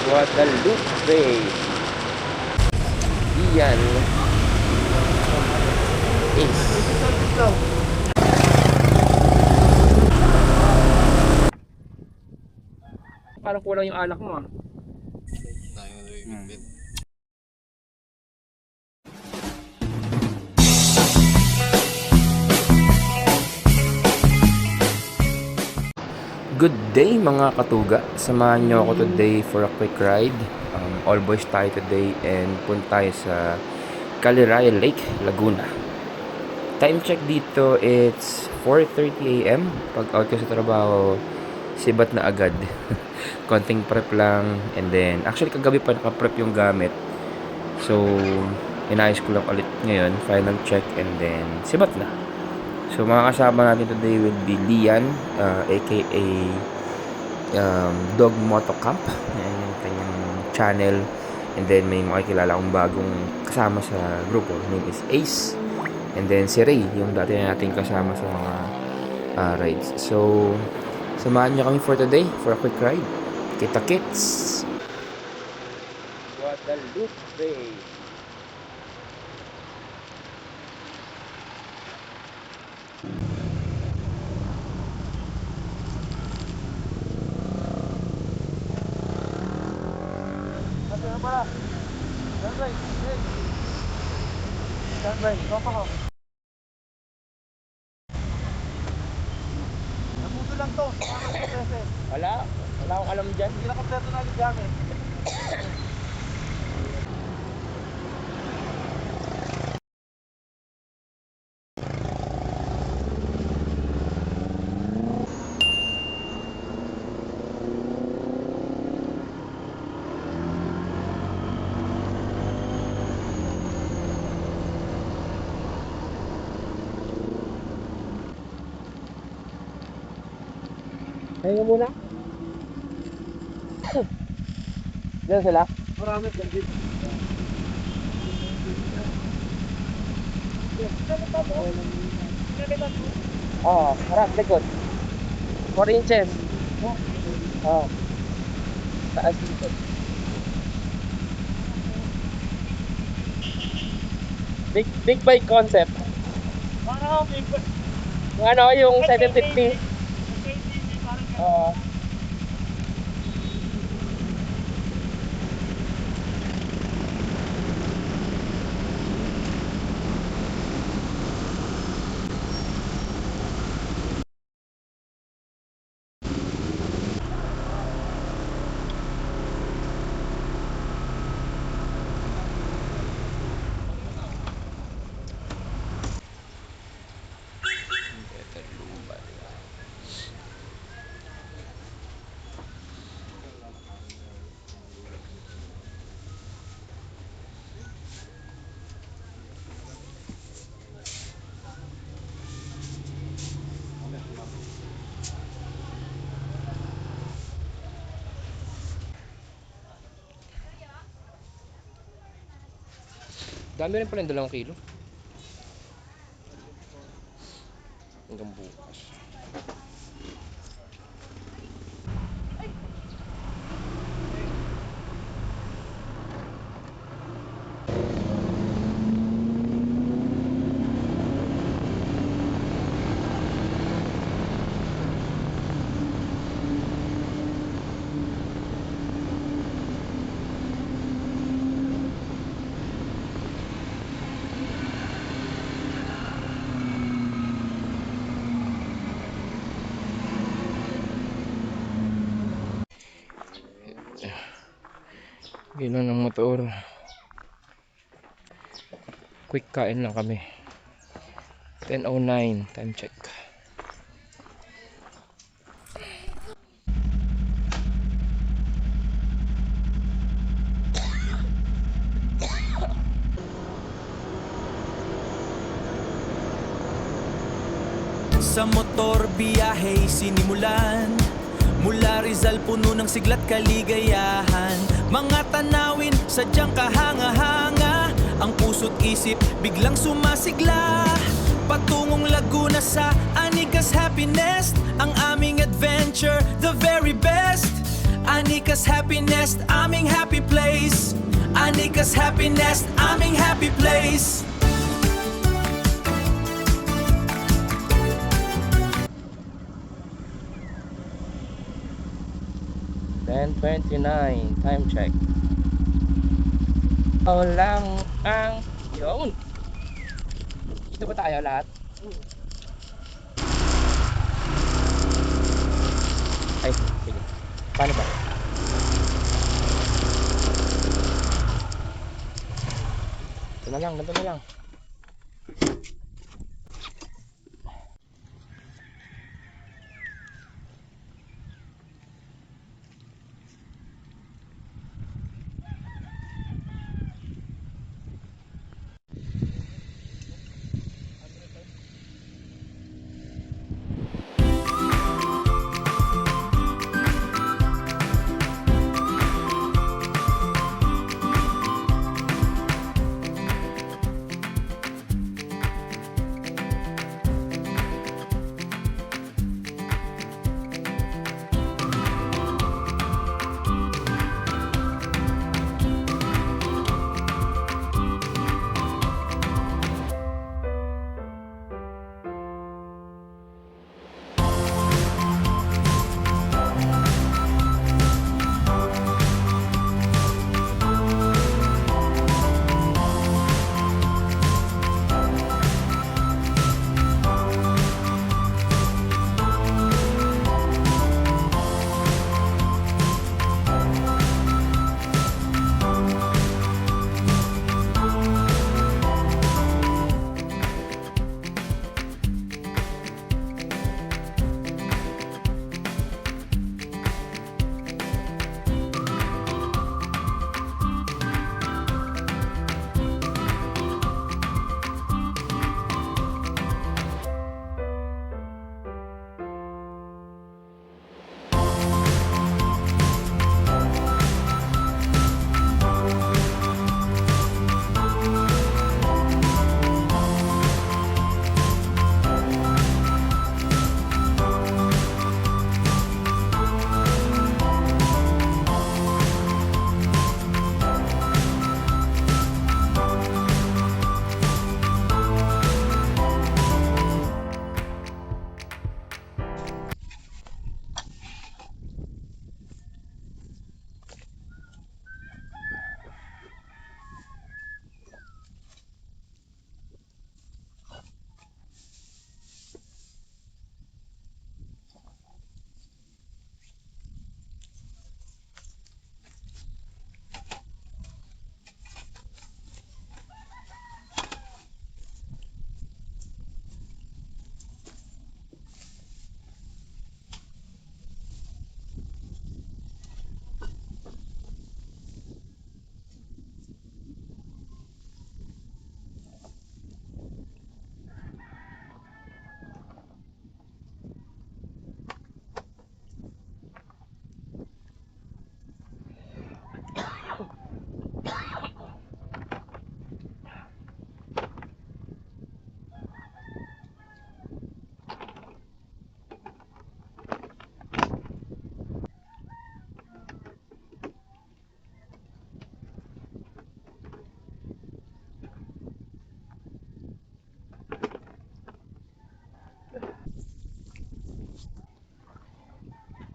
Guadalupe. Iyan is parang kulang yung alak mo ah. Good day mga katuga. Samahan nyo ako today for a quick ride. All boys tayo today and punta tayo sa Caliraya Lake, Laguna. Time check dito, it's 4:30 AM. Pag out ko sa trabaho, sibat na agad. Konting prep lang and then, actually kagabi pa naka-prep yung gamit. So, inayos ko lang ulit ngayon, final check and then sibat na. So, mga kasama natin today will be Lian, aka Dog Moto Camp. Yan yung kanyang channel. And then, may makikilala akong bagong kasama sa grupo. His name is Ace. And then, si Ray, yung dati na natin kasama sa mga rides. So, samahan niyo kami for today, for a quick ride. Kita-kits! Guadalupe. Nabuto lang to. Wala akong alam dyan. Hindi na kompleto na yung gamit. Kaya muna. Diyan sila? Marami dyan dito. Oo, harap, likod. 4 inches. Oo. Taas likod. Big bike concept. Parang big Yung ano, yung 750. Oo. Dami rin pala yung 2 kilo. Hanggang bukas. Gila ng motor. Quick kain lang kami. 10:09 time check. Sa motor biyahe sinimulan, mula Rizal puno ng siglat kaligayahan. Mga tanawin sadyang kahanga-hanga, ang puso't isip biglang sumasigla. Patungong Laguna sa Anigas happiness, ang aming adventure the very best. Anika's Happy Nest, aming happy place. Anika's Happy Nest, aming happy place. 10:29, time check. Lang ang yun. Dito ba tayo lahat? Ay, sige. Paano ba? Ito na lang, ganito na lang.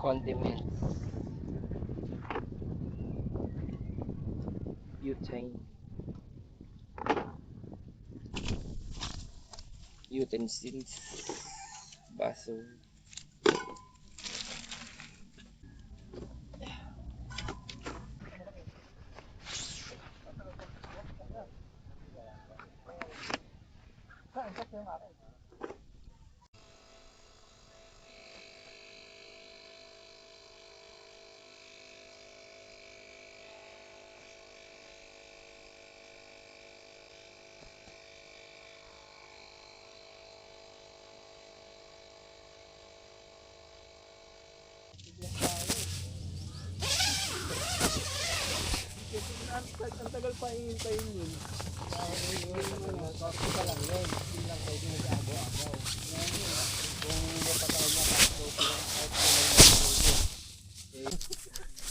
Condiments. Butane. Utensils. Baso. Ang tagal pa hihintayin yun. Sorry ka lang yun. Hindi lang pwede mag-agaw-agaw. Kung napatawag niya, kahit 2 lang, kahit 2 lang.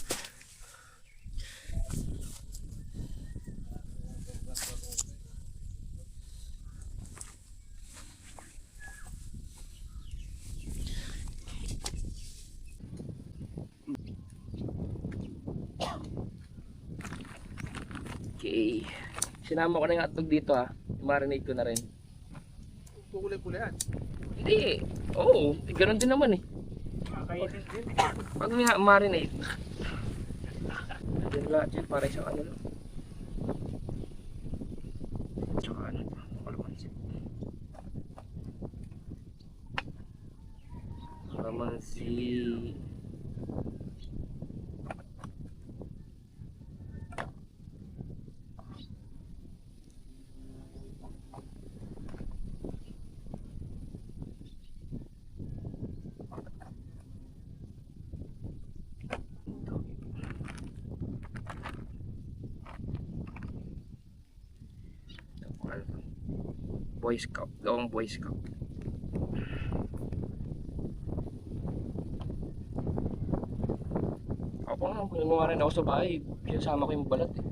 Okay. Sinama ko na yung hotdog dito ha. Marinate ko na rin. Kukulay-kulay yan. Hindi. Oo. Ganun din naman eh. Kakainin din. Pag may marinate. Yan lahat yan. Para isang ano lang. Tsaka ano. Kalamansi. Kalamansi. Boy Scout, gawang Boy Scout. Ako nga, gumawa rin ako sa bahay. Sinasama ko yung balat eh.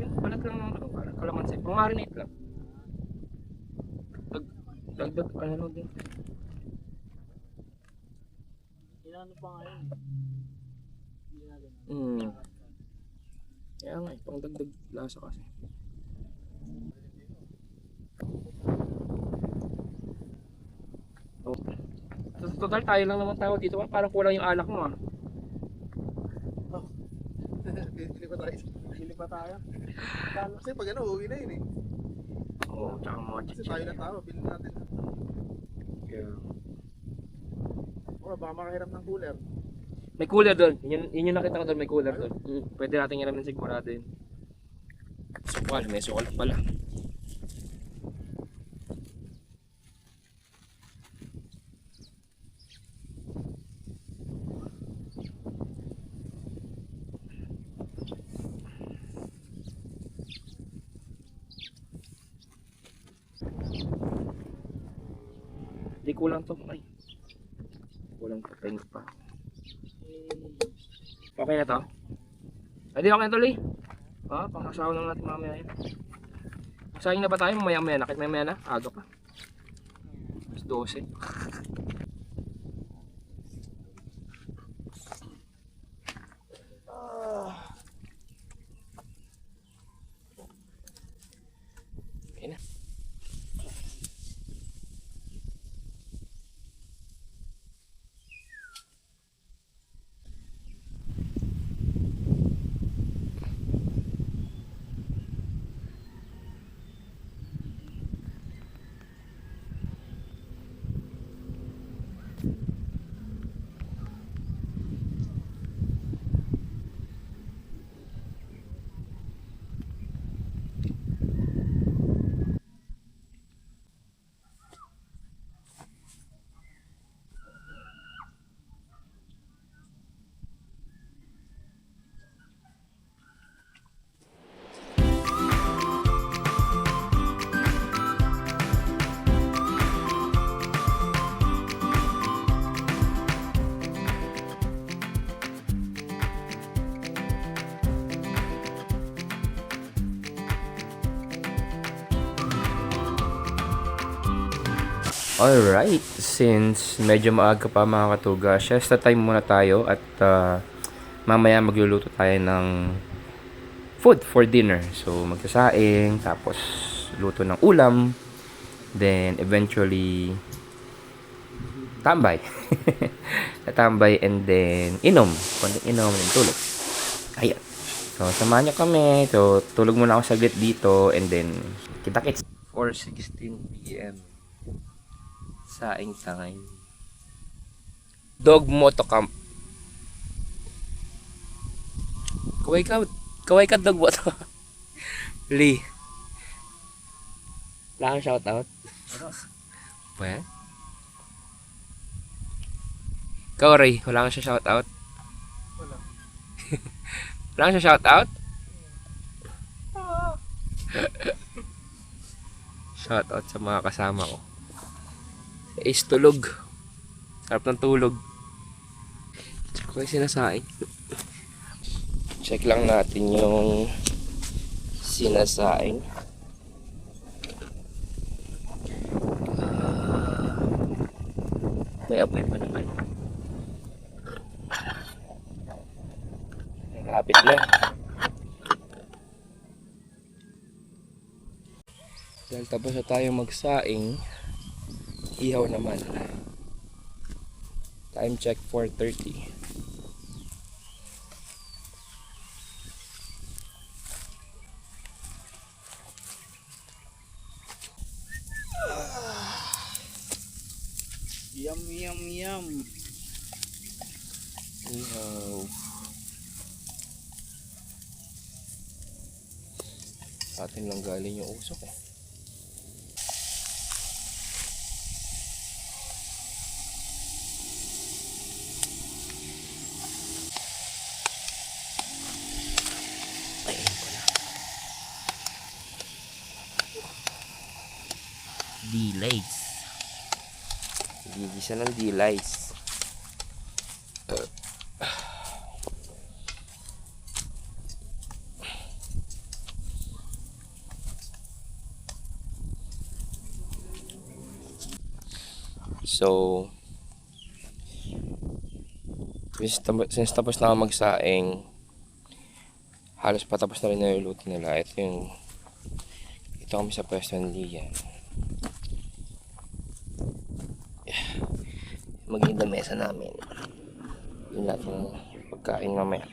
Yung balat lang ng ano, parang kalamansi. Pang-marinate lang. Dagdag, ano lang din. Inano pa nga yun. Hindi na ganun. Kaya nga, pang dagdag lasa kasi. Oh. Total tayo lang naman tao dito. Parang kulang yung alak mo ah. Bili pa tayo. Bili pa tayo. Kasi pag ano, uwi na yun eh. Oo, tsaka mga Kasi chicha. tayo na tao, bili natin. Yeah. O, baka makahiram ng cooler. May cooler doon. Yun yung nakita ko doon, may cooler doon. Pwede natin hiramin sigurado yun. Sukal, may sukal pala. Hindi kulang to. Ay. Kulang pa. Tingin pa. Okay na to? Pwede okay na to, Lee? Pang-asawa lang natin mamaya yun. Sayang na ba tayo? Mamaya-maya na. Kahit mamaya na? Aga pa. Mas 12. Okay na. Alright, since medyo maaga pa mga katuga, siesta time muna tayo at mamaya magluluto tayo ng food for dinner. So magsasaing, tapos luto ng ulam, then eventually tambay. Tambay and then inom, konting inom and tulog. Ayan. So samahan niyo kami. So tulog muna ako saglit dito and then kita-kits. 4:16 PM. Saing time. Dog moto camp. Kaway ka dog moto. Lee. Wala kang shoutout? Pwede? Ikaw Ray, wala kang siya shoutout? Wala. Wala kang siya shoutout? Shoutout sa mga kasama ko. Is tulog. Sarap ng tulog. Check ko yung sinasaing. Check lang natin yung sinasaing. May apoy pa naman. Kapit na. Dahil tapos na tayo magsaing, ihaw naman. Time check 4:30. Yum, yum, yum. Ihaw. Sa atin lang galing yung usok eh. Delays. Gigisa ng delays. So, since tapos na ako magsaing, halos patapos na rin na yung luto nila. Ito kami sa pwesto ni Lian. Maging the mesa namin. Yung natin pagkain mamaya.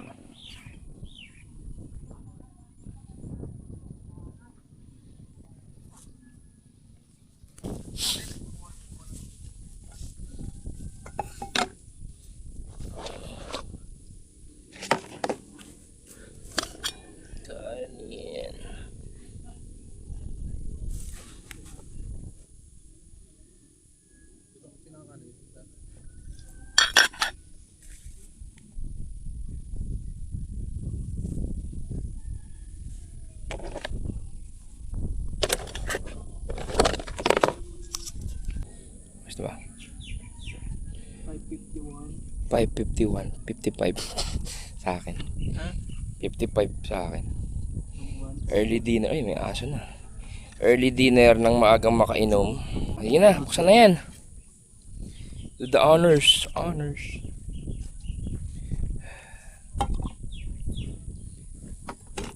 Kanin. Gusto ba? 551. 5:51, 55 sa akin. Ha? 55 sa akin. Early dinner. Ay, may aso na. Early dinner ng maagang makainom. Ayun na, buksan na yan. To the honors. Honors.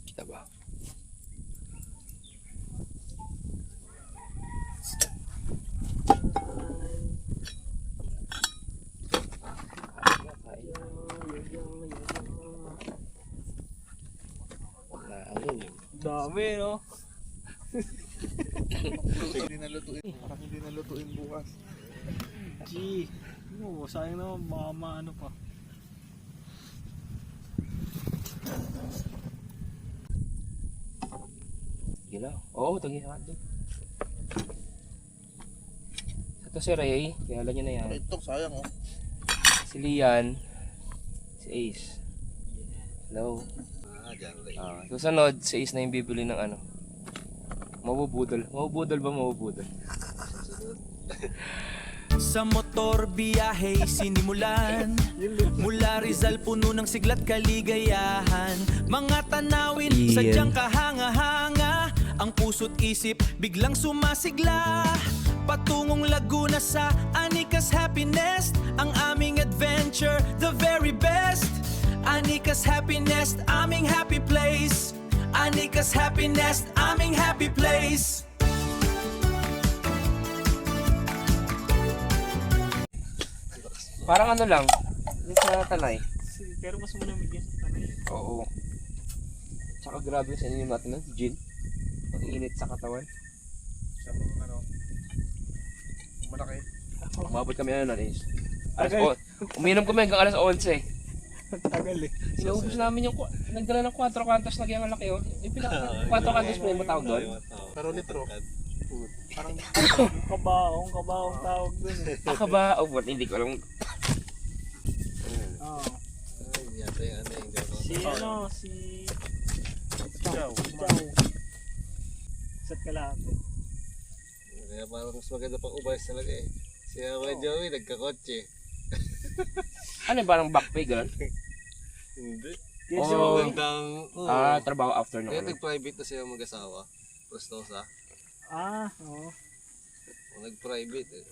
Kita ba? Dami, no? Hindi nalutuin. Parang hindi nalutuin bukas. Gee. Oo, sayang naman. Baka maano pa. Gila. Oo, tagi sa hotdog. Ito si Ray. Kaya niyo na yan. Ito, sayang, oh. Si Lian. Si Ace. Hello. Diyan, Ray. Susunod, si Ace na yung bibili ng ano. Mabubudol. Mabubudol ba mabubudol? Sa motor biyahe sinimulan, mula Rizal puno ng siglat kaligayahan. Mga tanawin sadyang kahanga-hanga, ang puso't isip biglang sumasigla. Patungong Laguna sa Anikas Happiness, ang aming adventure, the very best. Anikas Happiness, aming happy place. Anikas Happiness, aming happy place. Parang ano lang. Yung sa Tanay. Pero mas malamig yan sa tanay. Oo. Tsaka grabe sa inyo natin ng gin. Pag-init sa katawan. Siya mga ano. Malaki. Umabot kami ano na Ace. Alas Tagal. uminom kami hanggang alas 11. Tagal eh. Inaubos namin yung nagdala ng 4 kantas na kaya malaki oh. Yung pinaka 4 kantas pa yung matawag doon. Pero litro. Parang kabaong tawag dun eh. Aka ba? Oh, hindi ko alam. Oo. Yata yung ano yung gano'n. Si Chow. Sat kalate. Kaya parang mas maganda pang ubayos talaga eh. Si Kuya Joey nagkakotse. Ano yung parang back pay gano'n? Hindi. Yes, Oh. Magandang... Trabaho after Kaya naman. nag-private na siya mag-asawa. Prostosa. oo. Nag-private eh.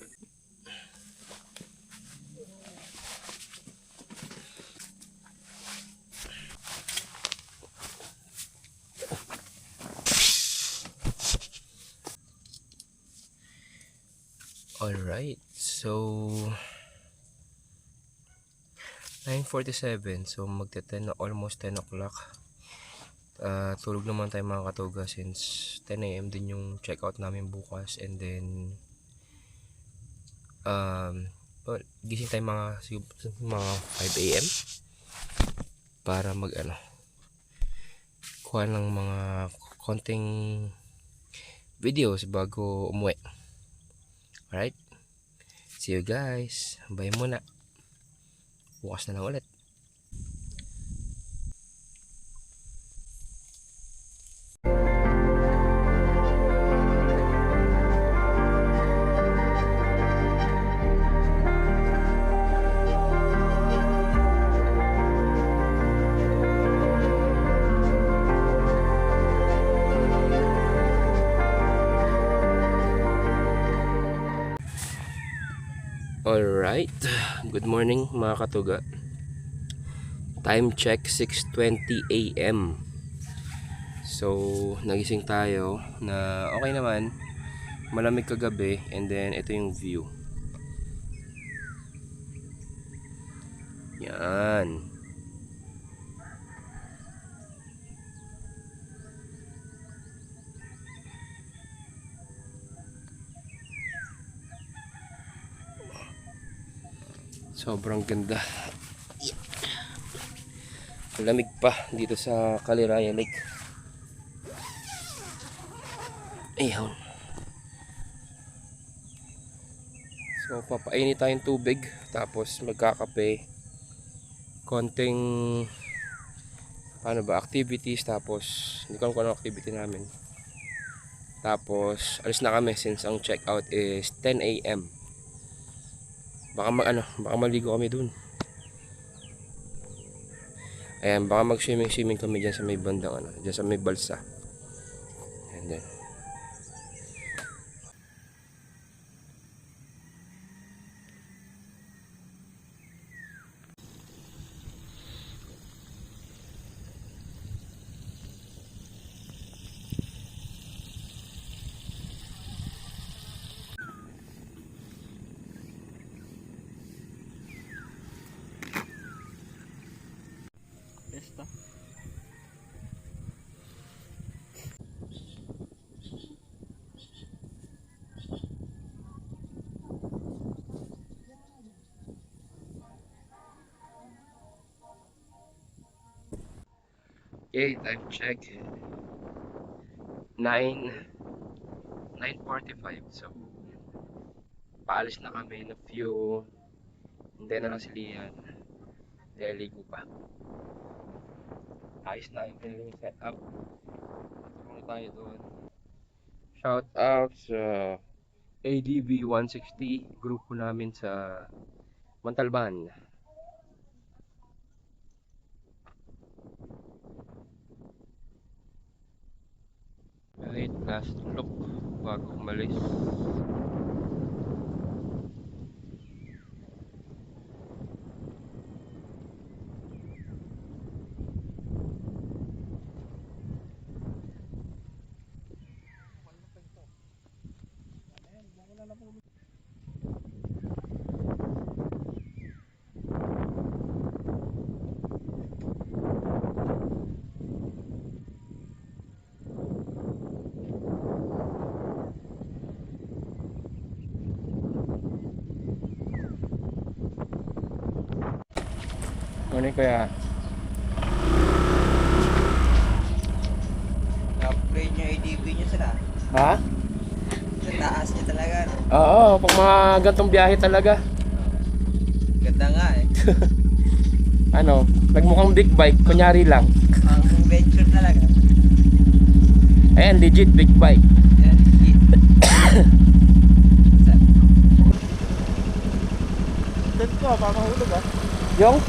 Alright, so 9:47, so magte-10 na, almost 10 o'clock. Tulog naman tayo mga katuga since 10 AM din yung checkout namin bukas, and then gising tayo mga 5 AM para kuha ng mga konting videos bago umuwi. Alright, see you guys, bye muna, bukas na lang ulit. Alright, good morning mga katuga. Time check 6:20 AM. So nagising tayo na okay naman, malamig kagabi, and then ito yung view. Yan. Sobrang ganda. Malamig pa dito sa Caliraya Lake. Ayun. So papainit tayong tubig, tapos magkakape, konting activities, tapos hindi ko alam kung ano activity namin. Tapos alis na kami since ang check out is 10 AM. Baka maligo kami dun. Ayan, baka mag-swimming kami dyan sa may bandang dyan sa may balsa. And then Esta. okay, time check 9:45. So paalis na kami na few, hindi na lang si Lian, nililigo pa. Ayos na yung kanilang setup. Tulong tayo doon. Shout out sa ADV 160 grupo namin sa Montalban. Right, last look bago umalis. Morning kuya. Na-upgrade yung ADV nyo sila. Ha? Sa taas niya talaga. No? Oo, pag mga gantong biyahe talaga. Ganda nga eh. Nagmukhang big bike, kunyari lang. Ang venture talaga. Ayan, legit big bike. Yan, shit. Dad ko, baka mahulog ah. Yung?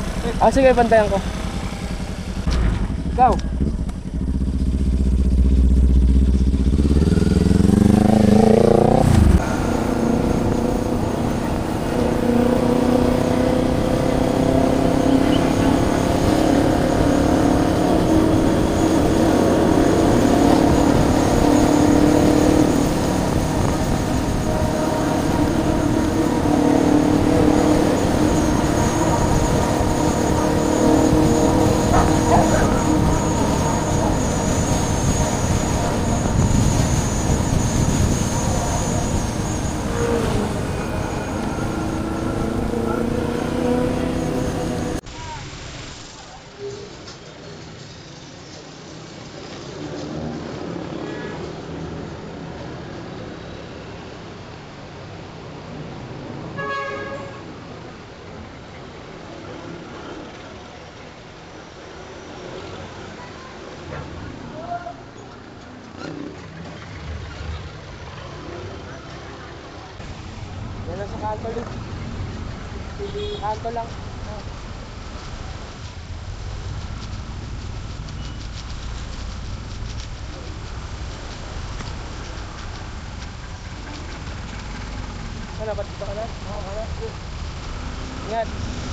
Sige, bantayan ko. Ikaw. Yan lang sa kanto, Luke. Sa kanto lang. Ano, ba't dito ka na? Oo, ka na. Ingat.